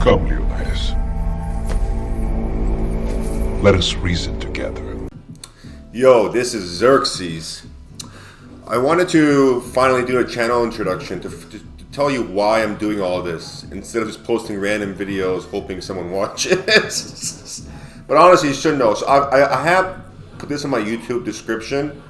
Come, Leonidas. Let us reason together. Yo, this is Xerxes. I wanted to finally do a channel introduction to tell you why I'm doing all this instead of just posting random videos hoping someone watches. But honestly, you should know. So I have put this in my YouTube description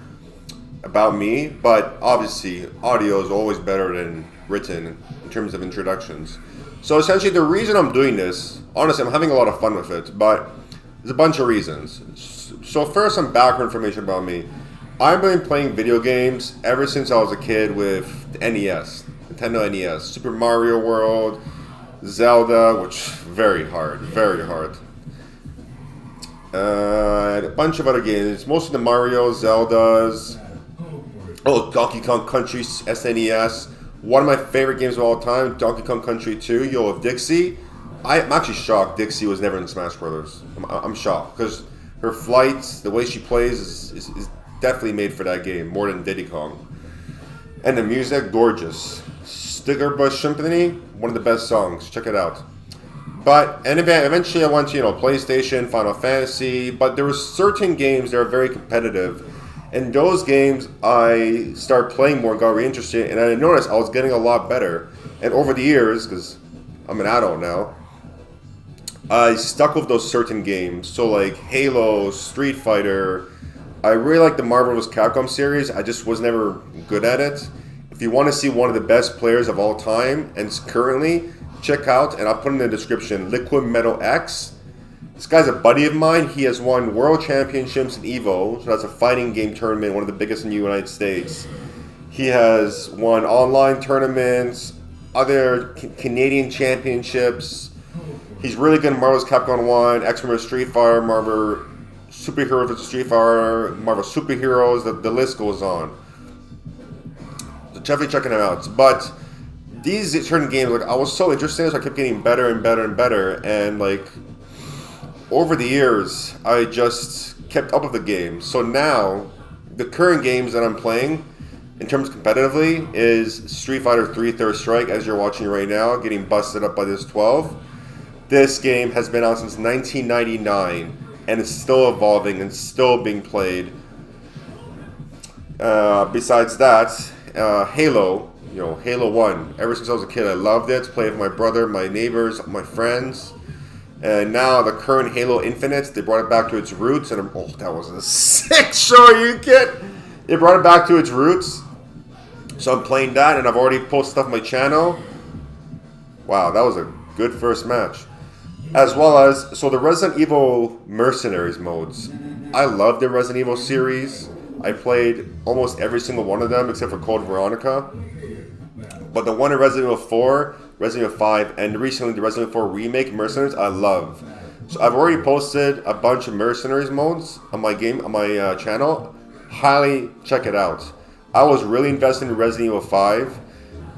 about me, but obviously audio is always better than written in terms of introductions. So essentially the reason I'm doing this, honestly I'm having a lot of fun with it, but there's a bunch of reasons. So first, some background information about me. I've been playing video games ever since I was a kid with the NES, Nintendo NES, Super Mario World, Zelda, which very hard. And a bunch of other games, most of the Mario, Zeldas, Donkey Kong Country, SNES. One of my favorite games of all time, Donkey Kong Country 2, Yo of Dixie. I'm actually shocked Dixie was never in Smash Brothers. I'm shocked because her flights, the way she plays is definitely made for that game, more than Diddy Kong. And the music, gorgeous. Sticker Bush Symphony, one of the best songs. Check it out. And eventually I went to PlayStation, Final Fantasy, but there were certain games that are very competitive. And those games I started playing more and got really interested, and I noticed I was getting a lot better. And over the years, because I'm an adult now, I stuck with those certain games. So like Halo, Street Fighter. I really like the Marvel vs. Capcom series. I just was never good at it. If you want to see one of the best players of all time, and currently, check out, and I'll put in the description, Liquid Metal X. This guy's a buddy of mine. He has won world championships in EVO, so that's a fighting game tournament, one of the biggest in the United States. He has won online tournaments, other Canadian championships. He's really good in Marvel vs. Capcom 1, X-Men vs. Street Fighter, Marvel Superheroes vs. Street Fighter, Marvel Superheroes, the list goes on. So definitely checking them out. But these certain games, like I was so interested, so I kept getting better and better and better, and like over the years, I just kept up with the game. So now, the current games that I'm playing, in terms of competitively, is Street Fighter 3 Third Strike, as you're watching right now, getting busted up by this 12. This game has been out since 1999, and it's still evolving and still being played. Besides that, Halo, Halo 1. Ever since I was a kid, I loved it. Played with my brother, my neighbors, my friends. And now the current Halo Infinite, they brought it back to its roots, and that was a sick show, you get. They brought it back to its roots, so I'm playing that, and I've already posted stuff on my channel. Wow, that was a good first match. As well as, so the Resident Evil Mercenaries modes. I love the Resident Evil series. I played almost every single one of them, except for Code Veronica. But the one in Resident Evil 4, Resident Evil 5, and recently the Resident Evil 4 Remake Mercenaries, I love. So I've already posted a bunch of Mercenaries modes on my channel. Highly check it out. I was really invested in Resident Evil 5,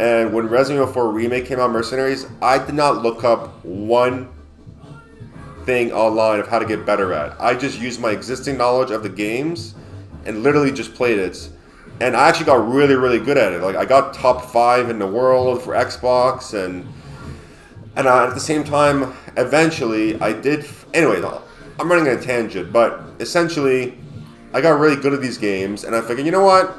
and when Resident Evil 4 Remake came out, Mercenaries, I did not look up one thing online of how to get better at. I just used my existing knowledge of the games and literally just played it. And I actually got really, really good at it. Like, I got top 5 in the world for Xbox, and at the same time, eventually, I did. Anyway, I'm running on a tangent, but essentially, I got really good at these games, and I figured, you know what?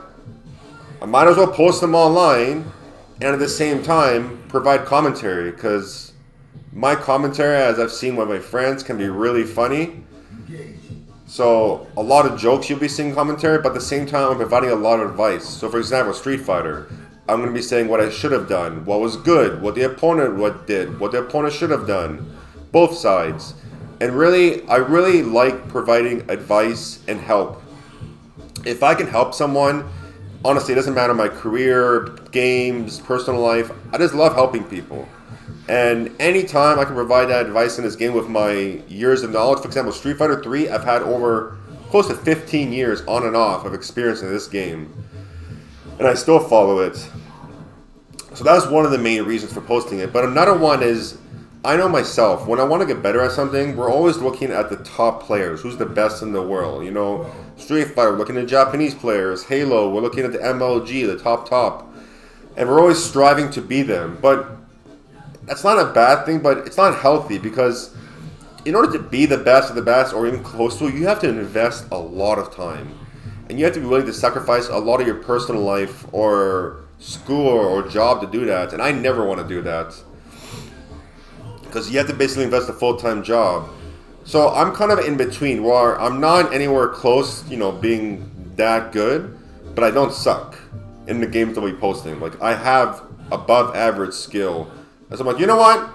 I might as well post them online, and at the same time, provide commentary, because my commentary, as I've seen with my friends, can be really funny. So, a lot of jokes you'll be seeing commentary, but at the same time, I'm providing a lot of advice. So, for example, Street Fighter, I'm going to be saying what I should have done, what was good, what the opponent did, what the opponent should have done. Both sides. And really, I really like providing advice and help. If I can help someone, honestly, it doesn't matter my career, games, personal life, I just love helping people. And anytime I can provide that advice in this game with my years of knowledge, for example, Street Fighter 3, I've had over close to 15 years on and off of experience in this game. And I still follow it. So that's one of the main reasons for posting it. But another one is, I know myself, when I want to get better at something, we're always looking at the top players. Who's the best in the world? Street Fighter, we're looking at Japanese players. Halo, we're looking at the MLG, the top. And we're always striving to be them. But that's not a bad thing, but it's not healthy because in order to be the best of the best or even close to it, you have to invest a lot of time. And you have to be willing to sacrifice a lot of your personal life or school or job to do that. And I never want to do that. Because you have to basically invest a full-time job. So I'm kind of in between where I'm not anywhere close, being that good, but I don't suck in the games that we posting. Like I have above average skill. And so I'm like, you know what?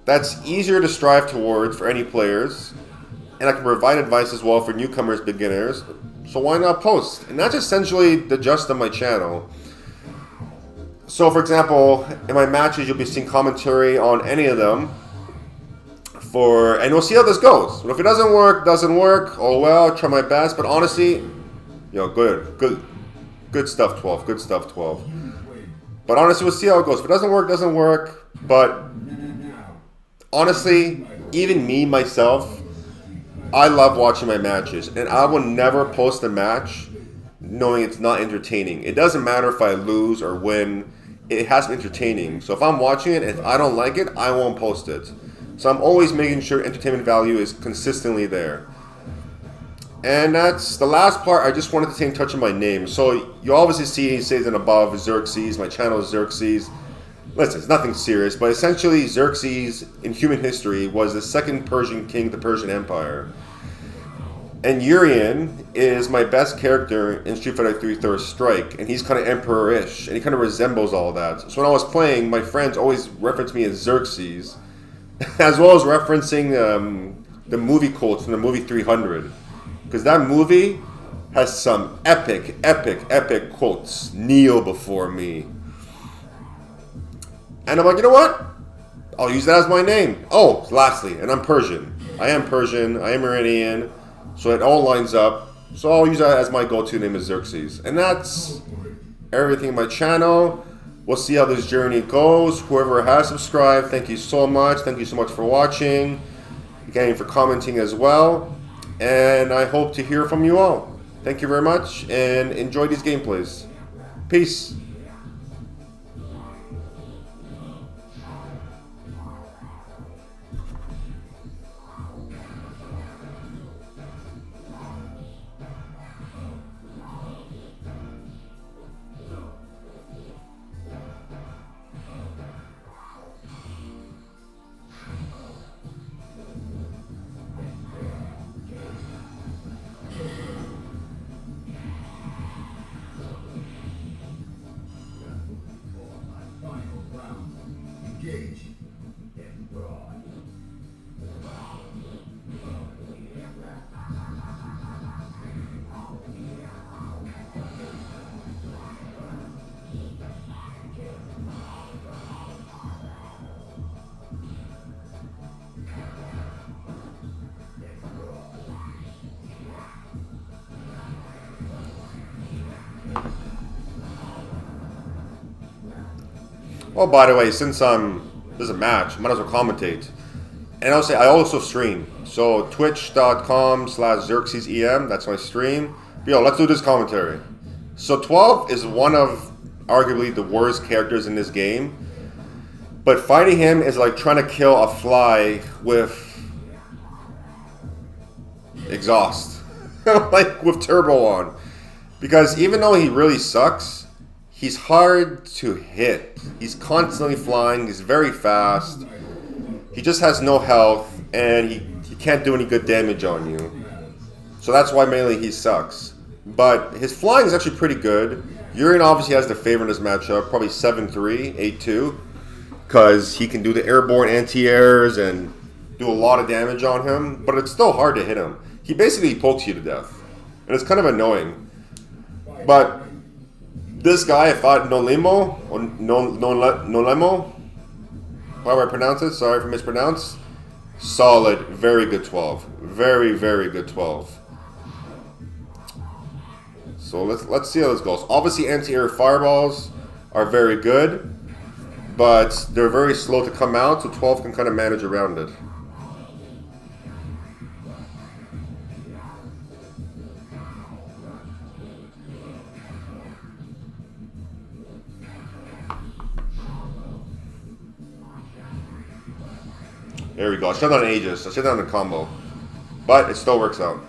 That's easier to strive towards for any players. And I can provide advice as well for newcomers, beginners. So why not post? And that's essentially the gist of my channel. So for example, in my matches, you'll be seeing commentary on any of them. And we'll see how this goes. If it doesn't work, doesn't work. Oh well, try my best. But honestly, good stuff, 12. Good stuff, 12. But honestly, we'll see how it goes. If it doesn't work, doesn't work. But honestly, even me, myself, I love watching my matches. And I will never post a match knowing it's not entertaining. It doesn't matter if I lose or win. It has to be entertaining. So if I'm watching it, if I don't like it, I won't post it. So I'm always making sure entertainment value is consistently there. And that's the last part. I just wanted to take touch on my name. So you obviously see it says it above, Xerxes. My channel is Xerxes. Listen, it's nothing serious, but essentially Xerxes in human history was the second Persian king of the Persian Empire. And Urian is my best character in Street Fighter 3 Third Strike, and he's kind of emperor-ish, and he kind of resembles all that. So when I was playing, my friends always referenced me as Xerxes, as well as referencing the movie quotes from the movie 300. Because that movie has some epic quotes. Kneel before me. And I'm like, you know what? I'll use that as my name. Oh, lastly, and I'm Persian. I am Persian. I am Iranian. So it all lines up. So I'll use that as my go-to name is Xerxes. And that's everything in my channel. We'll see how this journey goes. Whoever has subscribed, thank you so much. Thank you so much for watching. Again, for commenting as well. And I hope to hear from you all. Thank you very much and enjoy these gameplays. Peace. Oh, by the way, since there's a match, I might as well commentate. And I'll say I also stream. So twitch.com/XerxesEM, that's my stream. But yo, let's do this commentary. So 12 is one of arguably the worst characters in this game. But fighting him is like trying to kill a fly with exhaust. Like with turbo on. Because even though he really sucks, he's hard to hit. He's constantly flying. He's very fast. He just has no health, and he can't do any good damage on you. So that's why mainly he sucks. But his flying is actually pretty good. Urian obviously has the favor in this matchup, probably 7-3, 8-2, because he can do the airborne anti-airs and do a lot of damage on him, but it's still hard to hit him. He basically pokes you to death, and it's kind of annoying. But this guy, I fought Nolemo, or Nolemo, however I pronounce it, sorry if I mispronounce. Solid, very good 12. Very, very good 12. So let's see how this goes. Obviously, anti-air fireballs are very good, but they're very slow to come out, so 12 can kind of manage around it. There we go. I shut down Aegis. I shut down the combo. But it still works out.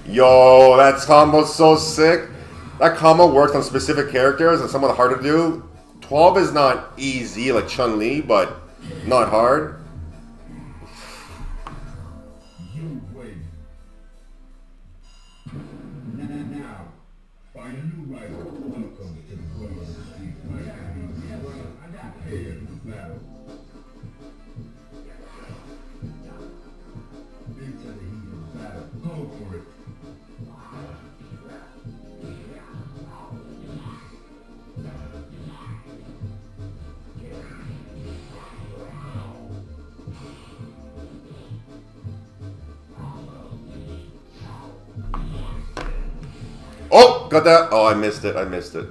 Yo, that combo's so sick. That combo works on specific characters and some of the harder to do. 12 is not easy like Chun-Li, but not hard. Oh, got that. Oh, I missed it. I missed it.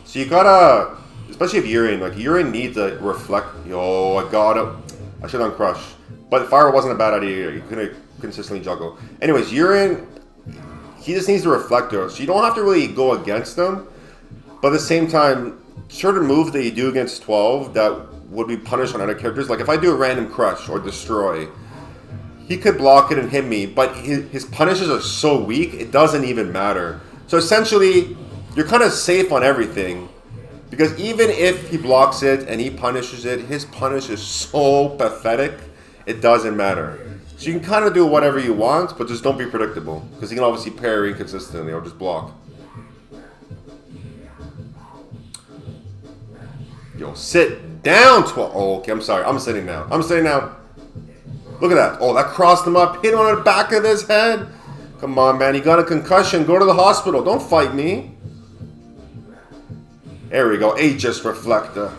So you gotta, especially if Urien, like Urien needs to reflect. Yo, I got it. I should uncrush. But fire wasn't a bad idea either. You couldn't consistently juggle. Anyways, Urien, he just needs the reflector. So you don't have to really go against him. But at the same time, certain moves that you do against 12 that would be punished on other characters. Like if I do a random crush or destroy, he could block it and hit me, but his punishes are so weak, it doesn't even matter. So essentially, you're kind of safe on everything. Because even if he blocks it and he punishes it, his punish is so pathetic, it doesn't matter. So you can kind of do whatever you want, but just don't be predictable. Because he can obviously parry inconsistently or just block. Yo, sit down, 12. Oh, okay, I'm sorry. I'm sitting down. I'm sitting down. Look at that. Oh, that crossed him up. Hit him on the back of his head. Come on, man. You got a concussion. Go to the hospital. Don't fight me. There we go. Aegis Reflector.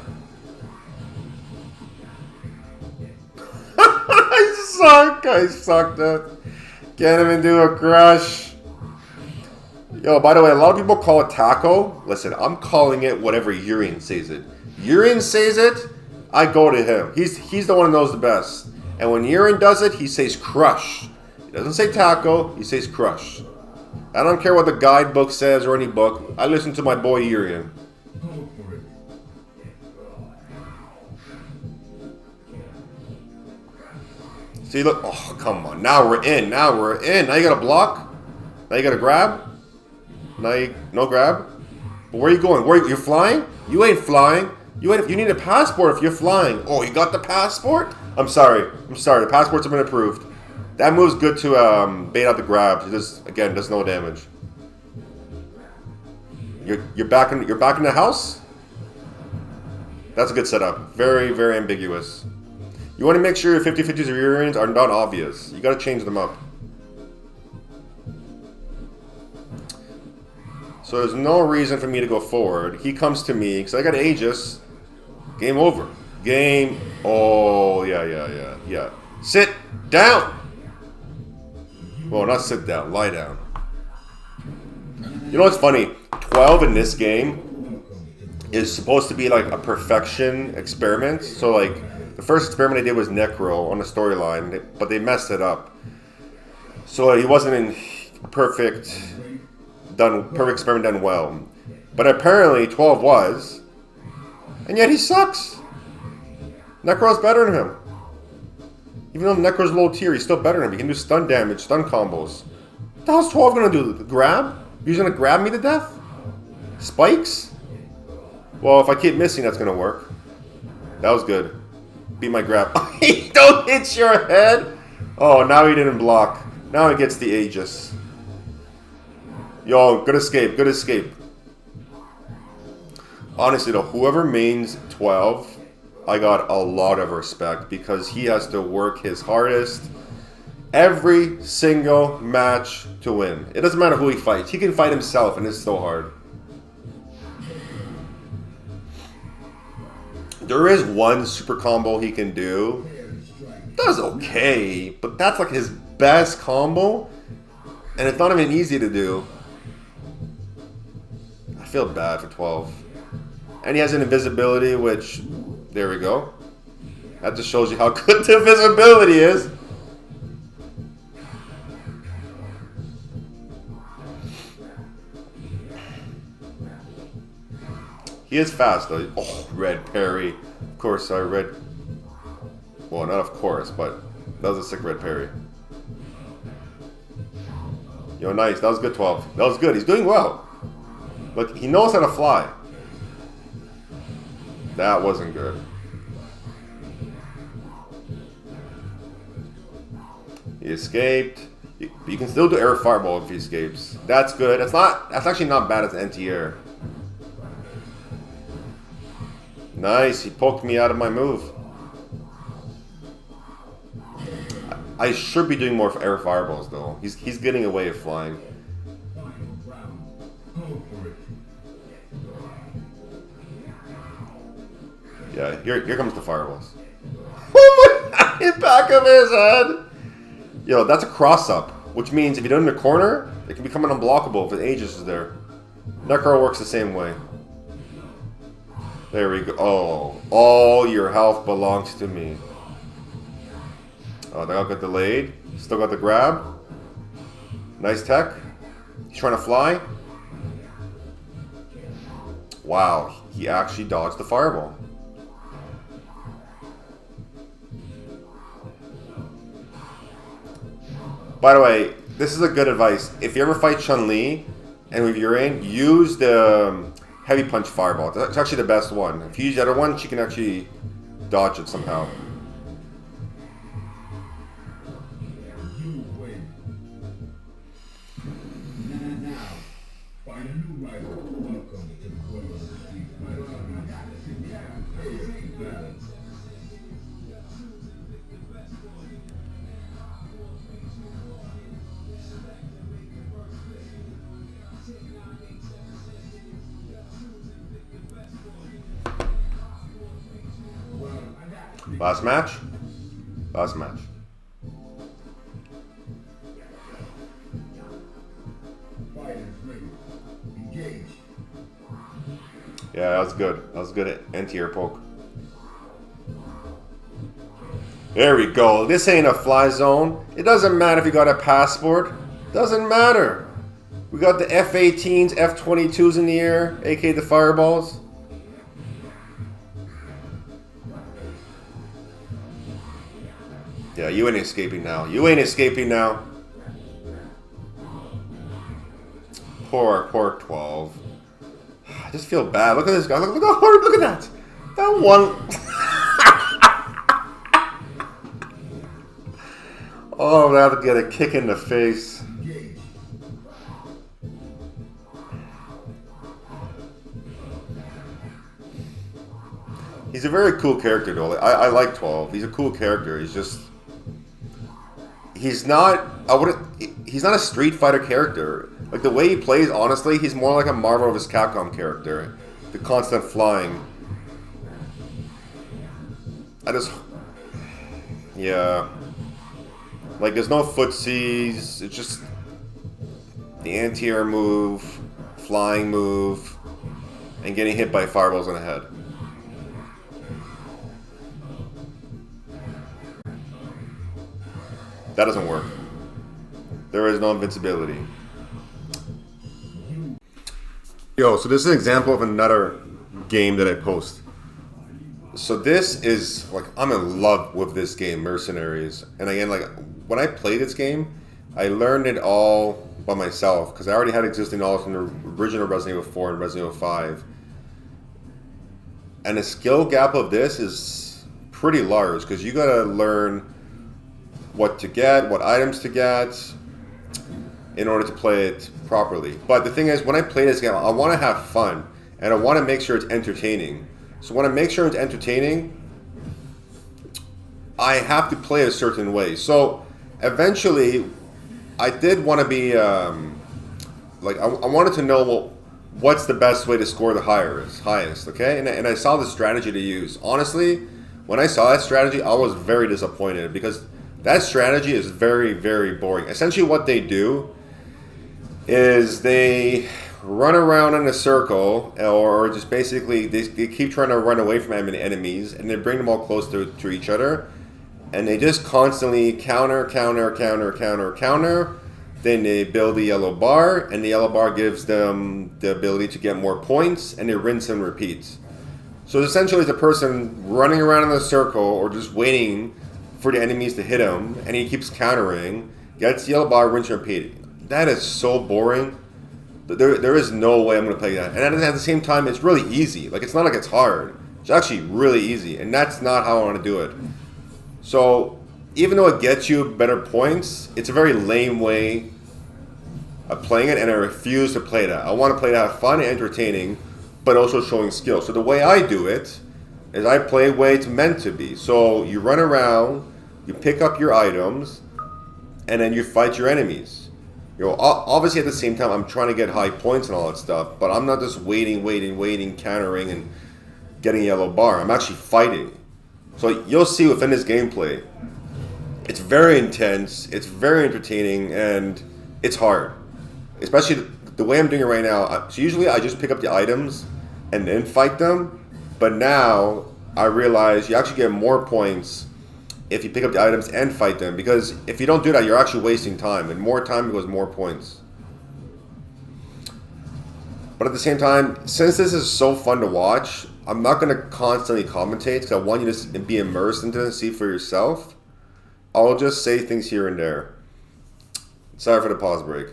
I suck. I sucked it. Can't even do a crush. Yo, by the way, a lot of people call it taco. Listen, I'm calling it whatever Urien says it. Urien says it, I go to him. He's the one who knows the best. And when Urien does it, he says crush. He doesn't say taco, he says crush. I don't care what the guidebook says or any book. I listen to my boy Urien. See, look. Oh, come on. Now we're in. Now we're in. Now you got to block. Now you got to grab. Now you... No grab. But where are you going? You're flying? You ain't flying. You need a passport if you're flying. Oh, you got the passport? I'm sorry. The passports have been approved. That move's good to bait out the grabs. It just, again, does no damage. You're back in the house? That's a good setup. Very, very ambiguous. You want to make sure your 50-50s or Uriens are not obvious. You got to change them up. So there's no reason for me to go forward. He comes to me because I got Aegis. Game over. Game. Oh, yeah. Sit down. Well, not sit down. Lie down. You know what's funny? 12 in this game is supposed to be like a perfection experiment. So like the first experiment I did was Necro on the storyline, but they messed it up. So he wasn't in perfect experiment done well. But apparently 12 was. And yet he sucks. Necro's better than him. Even though Necro's low tier, he's still better than him. He can do stun damage, stun combos. What the hell's 12 gonna do? Grab? He's gonna grab me to death? Spikes? Well, if I keep missing, that's gonna work. That was good. Beat my grab. Don't hit your head! Oh, now he didn't block. Now he gets the Aegis. Yo, good escape, good escape. Honestly though, whoever mains 12, I got a lot of respect because he has to work his hardest every single match to win. It doesn't matter who he fights. He can fight himself and it's so hard. There is one super combo he can do. Does okay, but that's like his best combo. And it's not even easy to do. I feel bad for 12. And he has an invisibility, which, there we go. That just shows you how good the invisibility is. He is fast though. Oh, red parry. Of course, I read. Well, not of course, but that was a sick red parry. Yo, nice. That was good, 12. That was good. He's doing well. Look, he knows how to fly. That wasn't good. He escaped. You can still do air fireball if he escapes. That's good. That's actually not bad as an anti-air. Nice. He poked me out of my move. I should be doing more air fireballs though. He's getting away with flying. Yeah, here comes the fireballs. Oh my! In back of his head. Yo, that's a cross-up, which means if you do it in the corner, it can become an unblockable if the Aegis is there. Necro works the same way. There we go. Oh, all your health belongs to me. Oh, that got delayed. Still got the grab. Nice tech. He's trying to fly. Wow, he actually dodged the fireball. By the way, this is a good advice. If you ever fight Chun-Li and with Urain, use the heavy punch fireball. That's actually the best one. If you use the other one, she can actually dodge it somehow. Last match? Last match. Yeah, that was good. That was good anti-air poke. There we go. This ain't a fly zone. It doesn't matter if you got a passport. Doesn't matter. We got the F-18s, F-22s in the air, aka the fireballs. Yeah, you ain't escaping now. You ain't escaping now. Poor 12. I just feel bad. Look at this guy. Look how hard. Look at that. That one. Oh, I'm gonna have to get a kick in the face. He's a very cool character, though. I like 12. He's a cool character. He's just. He's not. He's not a Street Fighter character. Like the way he plays, honestly, he's more like a Marvel vs. Capcom character. The constant flying. Yeah. Like there's no footsies. It's just the anti-air move, flying move, and getting hit by fireballs in the head. That doesn't work. There is no invincibility. Yo, so this is an example of another game that I post. So this is, like, I'm in love with this game, Mercenaries. And again, like, when I played this game, I learned it all by myself. Because I already had existing knowledge from the original Resident Evil 4 and Resident Evil 5. And the skill gap of this is pretty large. Because you gotta learn what to get, what items to get, in order to play it properly. But the thing is, when I play this game, I want to have fun, and I want to make sure it's entertaining. So when I make sure it's entertaining, I have to play a certain way. So eventually, I did want to be, like, I wanted to know, well, what's the best way to score the highest, okay? And I saw the strategy to use. Honestly, when I saw that strategy, I was very disappointed, because that strategy is very, very boring. Essentially what they do is they run around in a circle, or just basically they keep trying to run away from enemies, and they bring them all close to each other, and they just constantly counter. Then they build a yellow bar, and the yellow bar gives them the ability to get more points, and they rinse and repeat. So essentially, it's a person running around in a circle or just waiting for the enemies to hit him, and he keeps countering, gets the yellow bar, rinse and repeat. That is so boring. There is no way I'm going to play that. And at the same time, it's really easy. Like, it's not like it's hard. It's actually really easy, and that's not how I want to do it. So, even though it gets you better points, it's a very lame way of playing it, and I refuse to play that. I want to play to have fun and entertaining, but also showing skill. So the way I do it is I play the way it's meant to be. So you run around, you pick up your items, and then you fight your enemies. You know, obviously at the same time I'm trying to get high points and all that stuff, but I'm not just waiting, countering, and getting a yellow bar. I'm actually fighting. So you'll see within this gameplay, it's very intense, it's very entertaining, and it's hard. Especially the way I'm doing it right now. So usually I just pick up the items and then fight them, but now I realize you actually get more points if you pick up the items and fight them, because if you don't do that, you're actually wasting time, and more time equals more points. But at the same time, since this is so fun to watch, I'm not going to constantly commentate, because I want you to be immersed into it and see for yourself. I'll just say things here and there. Sorry for the pause break.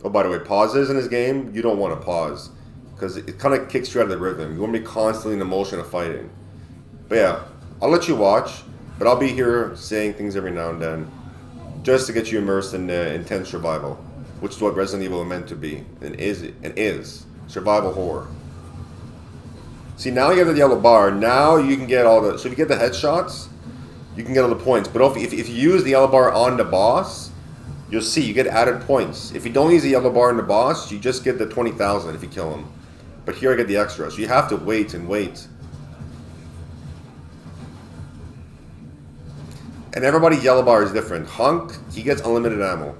Oh, by the way, pauses in this game, you don't want to pause, because it kind of kicks you out of the rhythm. You want to be constantly in the motion of fighting. But yeah, I'll let you watch, but I'll be here saying things every now and then, just to get you immersed in intense survival, which is what Resident Evil is meant to be, and is survival horror. See, now you have the yellow bar. Now you can get all the. So if you get the headshots, you can get all the points. But if you use the yellow bar on the boss, you'll see you get added points. If you don't use the yellow bar on the boss, you just get the 20,000 if you kill him. But here I get the extra, so you have to wait and wait. And everybody's yellow bar is different. Hunk, he gets unlimited ammo.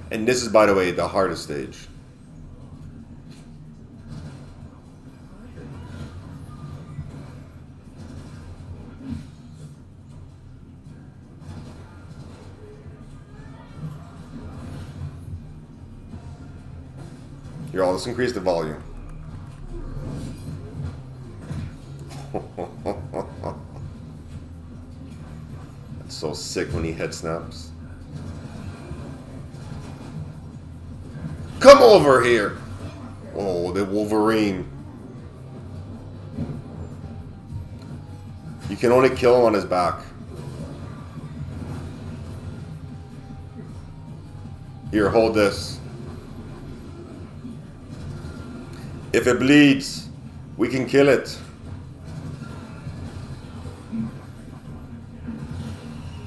And this is, by the way, the hardest stage. Here, I'll just increase the volume. That's so sick when he head snaps. Come over here! Oh, the Wolverine. You can only kill him on his back. Here, hold this. If it bleeds, we can kill it.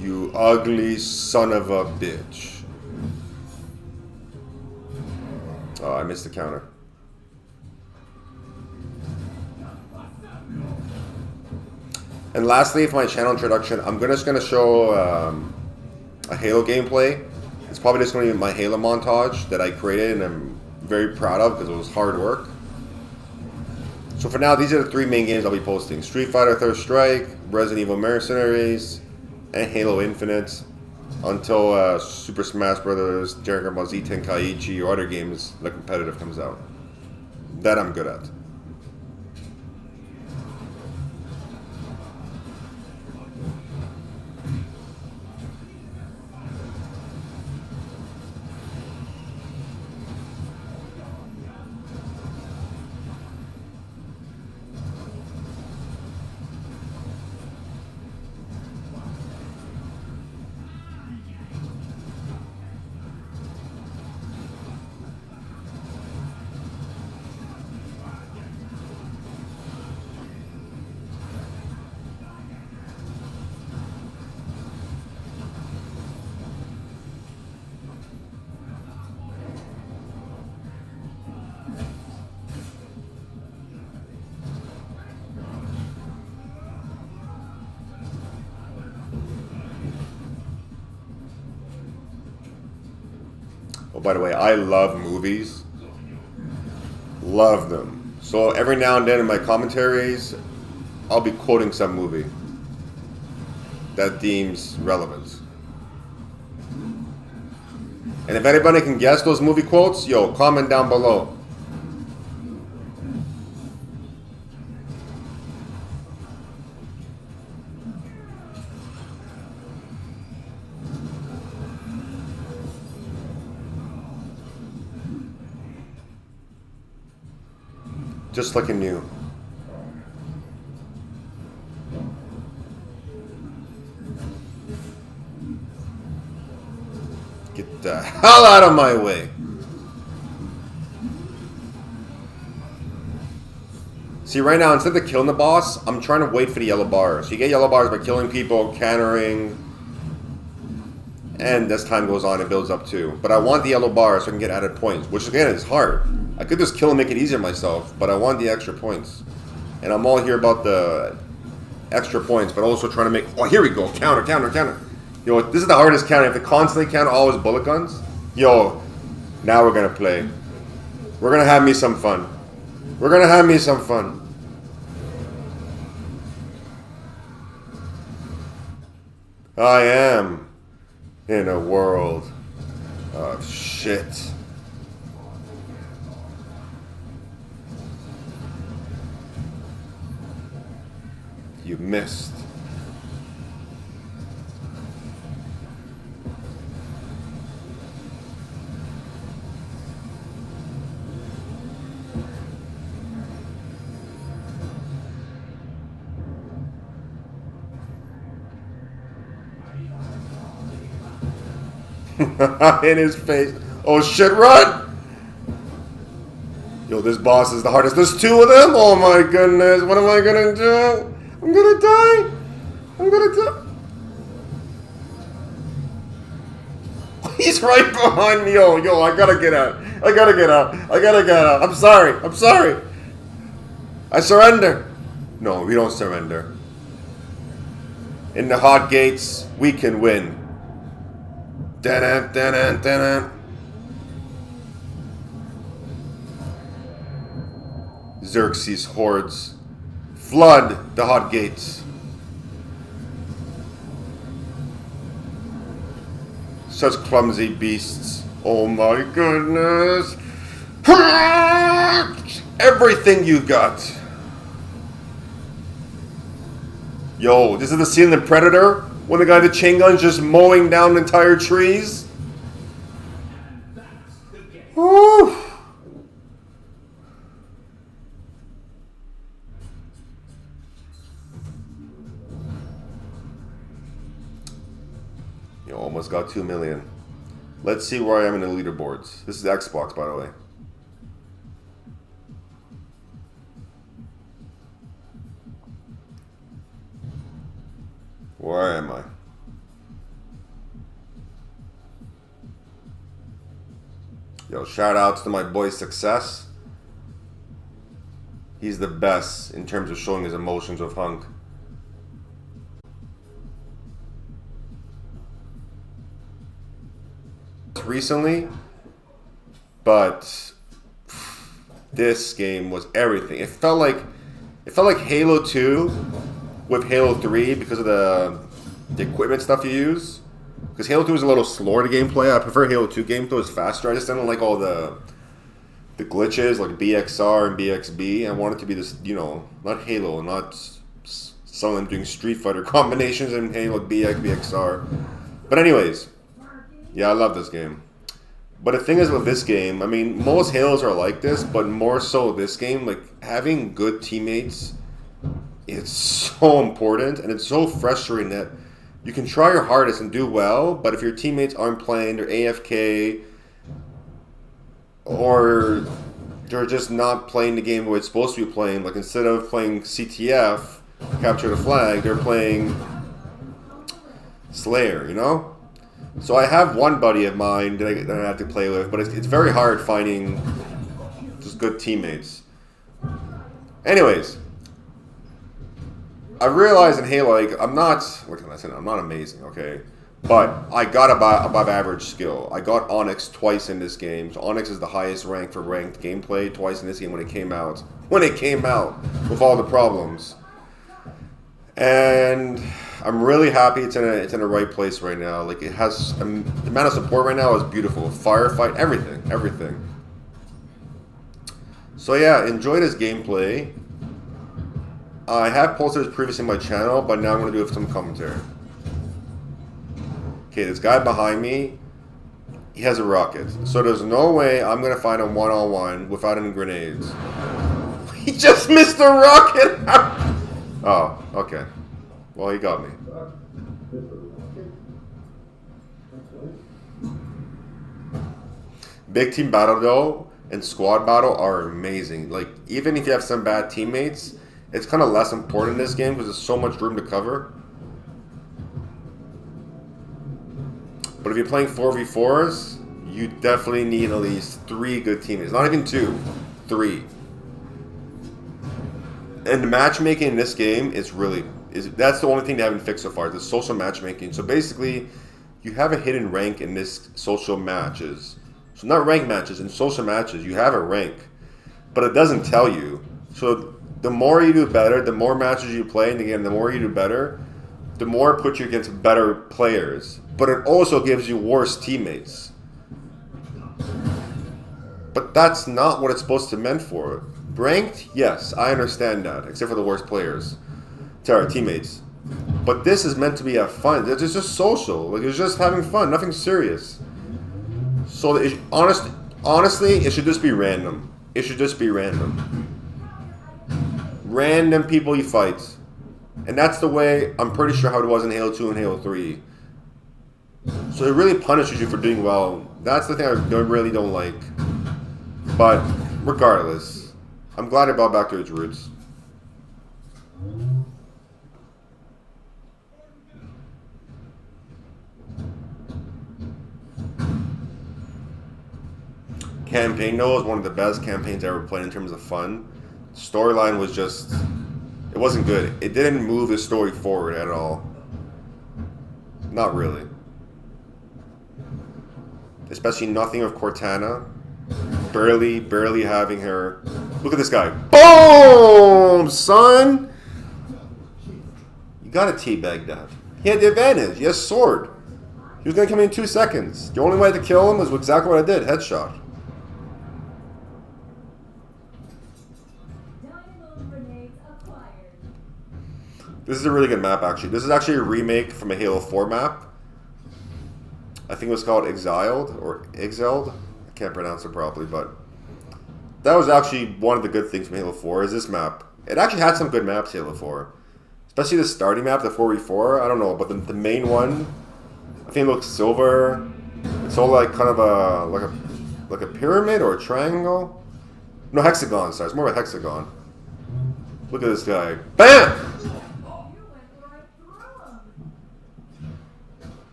You ugly son of a bitch. Oh, I missed the counter. And lastly, for my channel introduction, I'm just gonna show a Halo gameplay. It's probably just gonna be my Halo montage that I created, and I'm very proud of because it was hard work. So for now, these are the three main games I'll be posting: Street Fighter Third Strike, Resident Evil Mercenaries, and Halo Infinite, until Super Smash Bros., Dragon Ball Z Tenkaichi, or other games the competitive comes out. That I'm good at. Oh, by the way, I love movies. Love them. So every now and then in my commentaries, I'll be quoting some movie that deems relevant. And if anybody can guess those movie quotes, yo, comment down below. Just looking new. Get the hell out of my way. See, right now, instead of killing the boss, I'm trying to wait for the yellow bars. So you get yellow bars by killing people, countering, and as time goes on, it builds up too. But I want the yellow bars so I can get added points, which again is hard. I could just kill and make it easier myself, but I want the extra points. And I'm all here about the extra points, but also trying to make... Oh, here we go. Counter, counter, counter. Yo, this is the hardest counter. You have to constantly count all his bullet guns. Yo, now we're going to play. We're going to have me some fun. We're going to have me some fun. I am in a world of shit. You missed. In his face. Oh shit, run! Yo, this boss is the hardest. There's two of them? Oh my goodness. What am I gonna do? I'm gonna die. I'm gonna die. He's right behind me. Yo, I gotta get out. I gotta get out. I gotta get out. I'm sorry. I'm sorry. I surrender. No, we don't surrender. In the hot gates, we can win. Da-da-da-da-da-da. Xerxes hordes flood the hot gates. Such clumsy beasts. Oh my goodness. Everything you got. Yo, this is the scene in The Predator when the guy with the chain gun's just mowing down entire trees. Woo. You almost got 2 million. Let's see where I am in the leaderboards. This is Xbox, by the way. Where am I? Yo, shout outs to my boy Success. He's the best in terms of showing his emotions with Hunk. Recently, but this game was everything. It felt like Halo 2 with Halo 3 because of the equipment stuff you use. Because Halo 2 is a little slower to gameplay. I prefer Halo 2 gameplay. It's faster. I just don't like all the glitches like BXR and BXB. I want it to be this, you know, not Halo, not some of them doing Street Fighter combinations in Halo BX, BXR. But anyways, yeah, I love this game. But the thing is with this game, I mean, most Halos are like this, but more so this game, like having good teammates, it's so important, and it's so frustrating that you can try your hardest and do well, but if your teammates aren't playing, they're AFK, or they're just not playing the game the way it's supposed to be playing, like instead of playing CTF, Capture the Flag, they're playing Slayer, you know? So I have one buddy of mine that I have to play with, but it's very hard finding just good teammates. Anyways, I realized in Halo, like, what can I say? I'm not amazing, okay? But I got above average skill. I got Onyx twice in this game. So Onyx is the highest rank for ranked gameplay. Twice in this game when it came out. When it came out with all the problems. And I'm really happy it's in a right place right now. Like it has the amount of support right now is beautiful. Firefight, everything. So yeah, enjoy this gameplay. I have posted this previously on my channel, but now I'm going to do some commentary. Okay, this guy behind me, he has a rocket. So there's no way I'm going to find him one-on-one without any grenades. He just missed the rocket! Oh, okay. Well, he got me. Big team battle, though, and squad battle are amazing. Like, even if you have some bad teammates, it's kind of less important in this game because there's so much room to cover. But if you're playing 4v4s, you definitely need at least 3 good teammates. Not even 2, 3. And the matchmaking in this game is really... that's the only thing they haven't fixed so far, the social matchmaking. So basically, you have a hidden rank in this social matches. So not rank matches, in social matches, you have a rank. But it doesn't tell you. So the more you do better, the more matches you play in the game, the more you do better, the more it puts you against better players. But it also gives you worse teammates. But that's not what it's supposed to be meant for. Ranked, yes, I understand that, except for the worst players. Sorry, teammates. But this is meant to be a fun. It's just social. Like, it's just having fun, nothing serious. So, honestly, it should just be random. It should just be random. Random people you fight. And that's the way, I'm pretty sure how it was in Halo 2 and Halo 3. So it really punishes you for doing well. That's the thing I really don't like. But, regardless, I'm glad it brought back to its roots. Campaign, though, is one of the best campaigns I ever played in terms of fun. Storyline was just... it wasn't good. It didn't move the story forward at all. Not really. Especially nothing of Cortana. Barely having her... Look at this guy. Boom! Son! You gotta teabag that. He had the advantage. He has sword. He was gonna come in 2 seconds. The only way to kill him was exactly what I did. Headshot. This is a really good map, actually. This is actually a remake from a Halo 4 map. I think it was called Exiled, or Exiled. I can't pronounce it properly, but... that was actually one of the good things from Halo 4, is this map. It actually had some good maps, Halo 4. Especially the starting map, the 4v4. I don't know, but the main one, I think it looks silver. It's all like kind of like a pyramid or a triangle. No, hexagon, sorry. It's more of a hexagon. Look at this guy. BAM!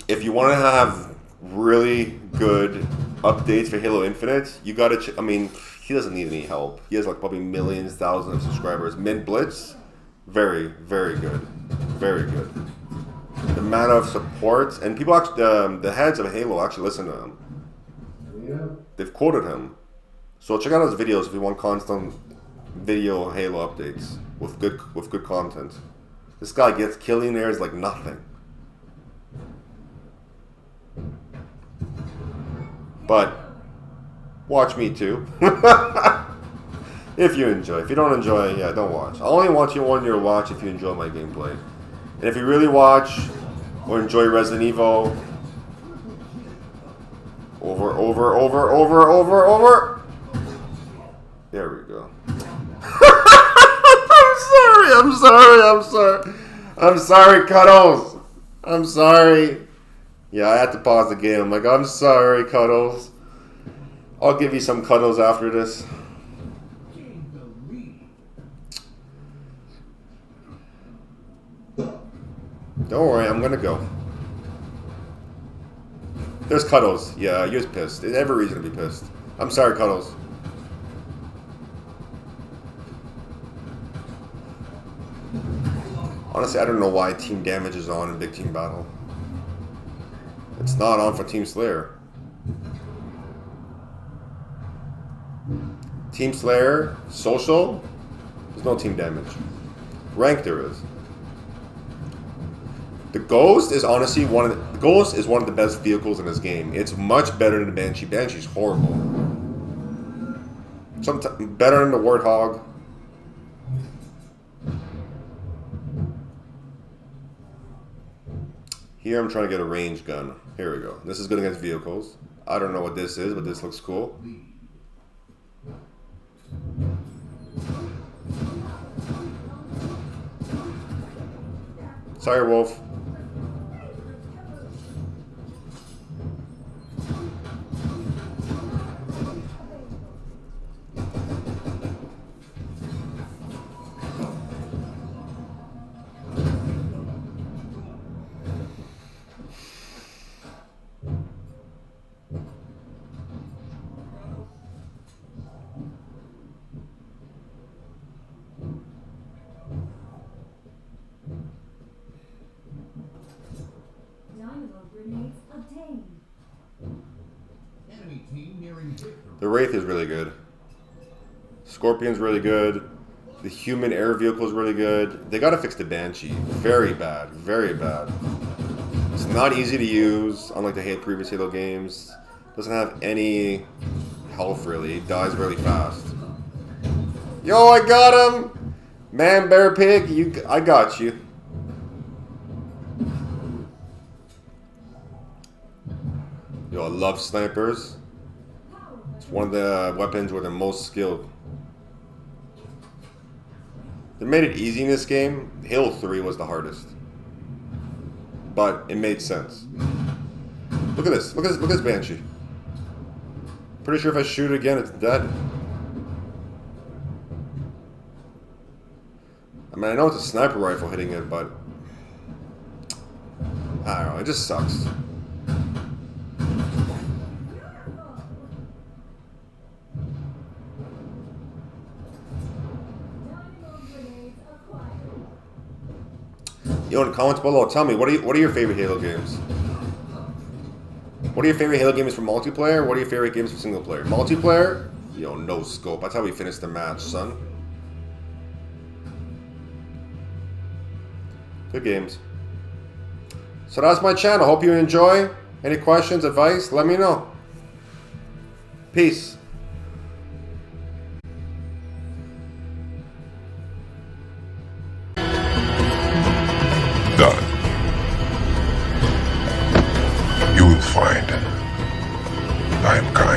If you want to have really good updates for Halo Infinite, you gotta... I mean, he doesn't need any help. He has like probably millions, thousands of subscribers. Mint Blitz, very, very good. Very good. The amount of support, and people actually... the heads of Halo actually listen to him. Yeah. They've quoted him. So check out his videos if you want constant video Halo updates with good content. This guy gets killionaires like nothing. But watch me too. If you enjoy. If you don't enjoy, yeah, don't watch. I only want you to watch if you enjoy my gameplay. And if you really watch or enjoy Resident Evil, over. There we go. I'm sorry, Cuddles. I'm sorry. Yeah, I had to pause the game. I'm like, I'm sorry, Cuddles. I'll give you some cuddles after this. Don't worry, I'm gonna go. There's Cuddles. Yeah, he was pissed. There's every reason to be pissed. I'm sorry, Cuddles. Honestly, I don't know why team damage is on in big team battle. It's not on for Team Slayer. Team Slayer, social, there's no team damage. Rank there is. The Ghost is honestly one of the best vehicles in this game. It's much better than the Banshee. Banshee's horrible. Sometimes better than the Warthog. Here I'm trying to get a range gun. Here we go. This is good against vehicles. I don't know what this is, but this looks cool. Sorry, Wolf. The Wraith is really good. Scorpion's really good. The human air vehicle is really good. They gotta fix the Banshee. Very bad. Very bad. It's not easy to use, unlike the previous Halo games. Doesn't have any health really. It dies really fast. Yo, I got him! Man, bear, pig, I got you. Yo, I love snipers. It's one of the weapons with the most skilled. They made it easy in this game. Halo 3 was the hardest. But it made sense. Look at this. Look at this Banshee. Pretty sure if I shoot it again, it's dead. I mean, I know it's a sniper rifle hitting it, but I don't know. It just sucks. Yo, in the comments below, tell me, what are your favorite Halo games? What are your favorite Halo games for multiplayer? What are your favorite games for single player? Multiplayer? Yo, no scope. That's how we finished the match, son. Good games. So that's my channel. Hope you enjoy. Any questions, advice, let me know. Peace. Done. You will find I am kind.